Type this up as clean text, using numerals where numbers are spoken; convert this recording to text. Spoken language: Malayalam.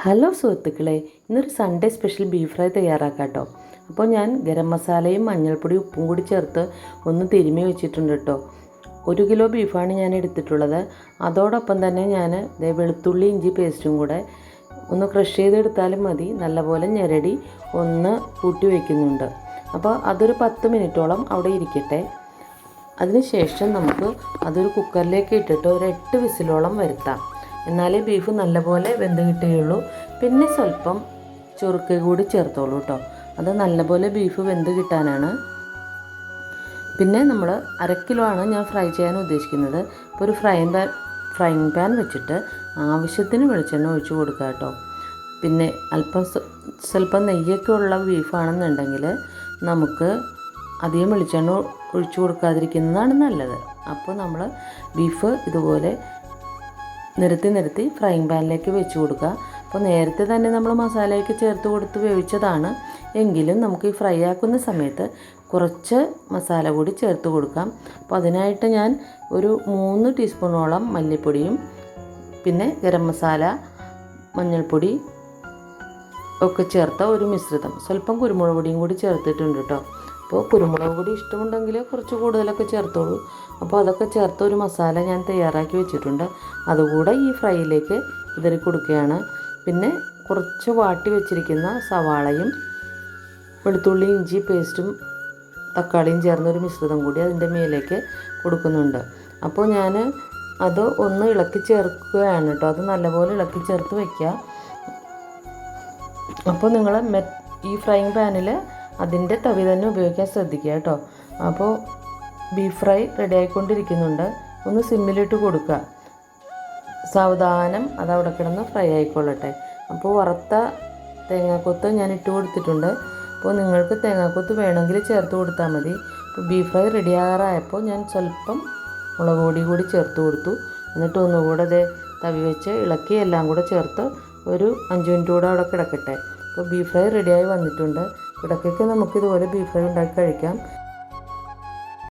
ഹലോ സുഹൃത്തുക്കളെ, ഇന്നൊരു സൺഡേ സ്പെഷ്യൽ ബീഫ് ഫ്രൈ തയ്യാറാക്കാം കേട്ടോ. അപ്പോൾ ഞാൻ ഗരം മസാലയും മഞ്ഞൾപ്പൊടി ഉപ്പും കൂടി ചേർത്ത് ഒന്ന് തിരുമ്മി വെച്ചിട്ടുണ്ട് കേട്ടോ. 1 കിലോ ബീഫാണ് ഞാൻ എടുത്തിട്ടുള്ളത്. അതോടൊപ്പം തന്നെ ഞാൻ വെളുത്തുള്ളി ഇഞ്ചി പേസ്റ്റും കൂടെ ഒന്ന് ക്രഷ് ചെയ്തെടുത്താലും മതി, നല്ലപോലെ ഞെരടി ഒന്ന് കൂട്ടി വയ്ക്കുന്നുണ്ട്. അപ്പോൾ അതൊരു 10 മിനിറ്റോളം അവിടെ ഇരിക്കട്ടെ. അതിനുശേഷം നമുക്ക് അതൊരു കുക്കറിലേക്ക് ഇട്ടിട്ട് ഒരു 8 വിസിലോളം വരുത്താം. എന്നാലേ ബീഫ് നല്ലപോലെ വെന്ത് കിട്ടുകയുള്ളൂ. പിന്നെ സ്വല്പം ചുറുക്ക് കൂടി ചേർത്തോളൂ കേട്ടോ, അത് നല്ലപോലെ ബീഫ് വെന്ത് കിട്ടാനാണ്. പിന്നെ നമ്മൾ 1/2 കിലോ ആണ് ഞാൻ ഫ്രൈ ചെയ്യാൻ ഉദ്ദേശിക്കുന്നത്. ഇപ്പോൾ ഒരു ഫ്രൈങ് പാൻ വെച്ചിട്ട് ആവശ്യത്തിന് വെളിച്ചെണ്ണ ഒഴിച്ച് കൊടുക്കുക കേട്ടോ. പിന്നെ സ്വല്പം നെയ്യൊക്കെ ഉള്ള ബീഫാണെന്നുണ്ടെങ്കിൽ നമുക്ക് അധികം വെളിച്ചെണ്ണ ഒഴിച്ചു കൊടുക്കാതിരിക്കുന്നതാണ് നല്ലത്. അപ്പോൾ നമ്മൾ ബീഫ് ഇതുപോലെ നിരത്തി ഫ്രൈങ് പാനിലേക്ക് വെച്ച് കൊടുക്കുക. അപ്പോൾ നേരത്തെ തന്നെ നമ്മൾ മസാലയൊക്കെ ചേർത്ത് കൊടുത്ത് വേവിച്ചതാണ് എങ്കിലും നമുക്ക് ഈ ഫ്രൈ ആക്കുന്ന സമയത്ത് കുറച്ച് മസാല കൂടി ചേർത്ത് കൊടുക്കാം. അപ്പോൾ അതിനായിട്ട് ഞാൻ ഒരു 3 ടീസ്പൂണോളം മല്ലിപ്പൊടിയും പിന്നെ ഗരം മസാല, മഞ്ഞൾപ്പൊടി ഒക്കെ ചേർത്ത ഒരു മിശ്രിതം, സ്വല്പം കുരുമുളക് പൊടിയും കൂടി ചേർത്തിട്ടുണ്ട് കേട്ടോ. അപ്പോൾ കുരുമുളക് പൊടി ഇഷ്ടമുണ്ടെങ്കിൽ കുറച്ച് കൂടുതലൊക്കെ ചേർത്തോളൂ. അപ്പോൾ അതൊക്കെ ചേർത്ത് ഒരു മസാല ഞാൻ തയ്യാറാക്കി വെച്ചിട്ടുണ്ട്. അതുകൂടെ ഈ ഫ്രൈയിലേക്ക് വിതറി കൊടുക്കുകയാണ്. പിന്നെ കുറച്ച് വാട്ടി വെച്ചിരിക്കുന്ന സവാളയും വെളുത്തുള്ളി ഇഞ്ചി പേസ്റ്റും തക്കാളിയും ചേർന്നൊരു മിശ്രിതം കൂടി അതിൻ്റെ മേലേക്ക് കൊടുക്കുന്നുണ്ട്. അപ്പോൾ ഞാൻ അത് ഒന്ന് ഇളക്കി ചേർക്കുകയാണ് കേട്ടോ. അത് നല്ലപോലെ ഇളക്കി ചേർത്ത് വയ്ക്കുക. അപ്പോൾ നിങ്ങൾ ഈ ഫ്രൈങ് പാനിൽ അതിൻ്റെ തവി തന്നെ ഉപയോഗിക്കാൻ ശ്രദ്ധിക്കുക കേട്ടോ. അപ്പോൾ ബീഫ് ഫ്രൈ റെഡി ആയിക്കൊണ്ടിരിക്കുന്നുണ്ട്. ഒന്ന് സിമ്മിലിട്ട് കൊടുക്കുക. സാവധാനം അത് അവിടെ കിടന്ന് ഫ്രൈ ആയിക്കൊള്ളട്ടെ. അപ്പോൾ വറുത്ത തേങ്ങാക്കൊത്ത് ഞാൻ ഇട്ട് കൊടുത്തിട്ടുണ്ട്. അപ്പോൾ നിങ്ങൾക്ക് തേങ്ങാക്കൊത്ത് വേണമെങ്കിൽ ചേർത്ത് കൊടുത്താൽ മതി. ഇപ്പോൾ ബീഫ് ഫ്രൈ റെഡി ആകാറായപ്പോൾ ഞാൻ സ്വല്പം മുളക് പൊടി കൂടി ചേർത്ത് കൊടുത്തു. എന്നിട്ട് ഒന്നുകൂടെ തവി വെച്ച് ഇളക്കി എല്ലാം കൂടെ ചേർത്ത് ഒരു 5 മിനിറ്റ് കൂടെ അവിടെ കിടക്കട്ടെ. അപ്പോൾ ബീഫ് ഫ്രൈ റെഡിയായി വന്നിട്ടുണ്ട്. ഇടയ്ക്കൊക്കെ നമുക്കിതുപോലെ ബീഫ് ഫ്രൈ ഉണ്ടാക്കി കഴിക്കാം.